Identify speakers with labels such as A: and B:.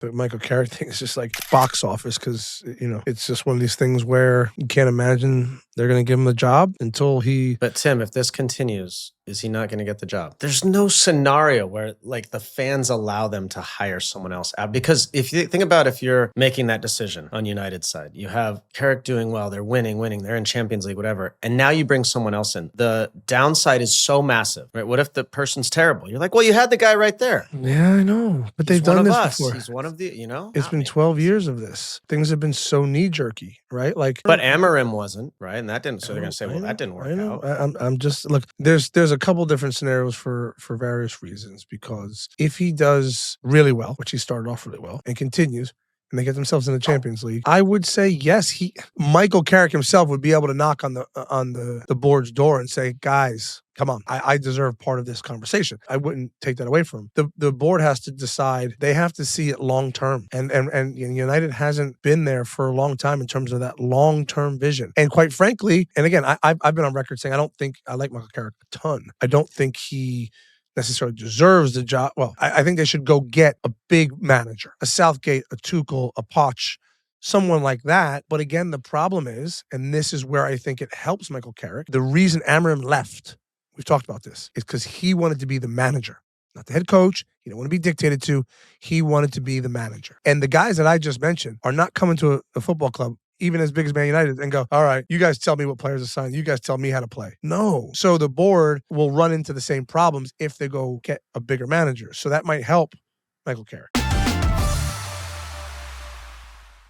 A: The Michael Carrick thing is just like box office because, it's just one of these things where you can't imagine they're going to give him the job until he...
B: But Tim, if this continues, is he not going to get the job? There's no scenario where like the fans allow them to hire someone else out. Because if you think about if you're making that decision on United's side, you have Carrick doing well, they're winning, they're in Champions League, whatever. And now you bring someone else in. The downside is so massive, right? What if the person's terrible? You're like, well, you had the guy right there.
A: Yeah, I know. But they've done this before.
B: He's one of the,
A: It's been 12 years of this. Things have been so knee-jerky, right?
B: But Amarim wasn't, right? And that didn't, so they're going to say, well, that didn't work out.
A: I'm just, look, there's a couple different scenarios for various reasons, because if he does really well, which he started off really well, and continues, and they get themselves in the Champions League, I would say yes. Michael Carrick himself would be able to knock on the board's door and say, guys, come on, I deserve part of this conversation. I wouldn't take that away from him. The board has to decide. They have to see it long term, and United hasn't been there for a long time in terms of that long term vision. And quite frankly, and again, I've been on record saying I like Michael Carrick a ton. I don't think he necessarily deserves the job. Well, I think they should go get a big manager, a Southgate, a Tuchel, a Poch, someone like that. But again, the problem is, and this is where I think it helps Michael Carrick, the reason Amarim left, we've talked about this, is because he wanted to be the manager, not the head coach. He didn't want to be dictated to. He wanted to be the manager. And the guys that I just mentioned are not coming to a football club, even as big as Man United, and go, all right, you guys tell me what players to sign. You guys tell me how to play. No. So the board will run into the same problems if they go get a bigger manager. So that might help Michael Carrick.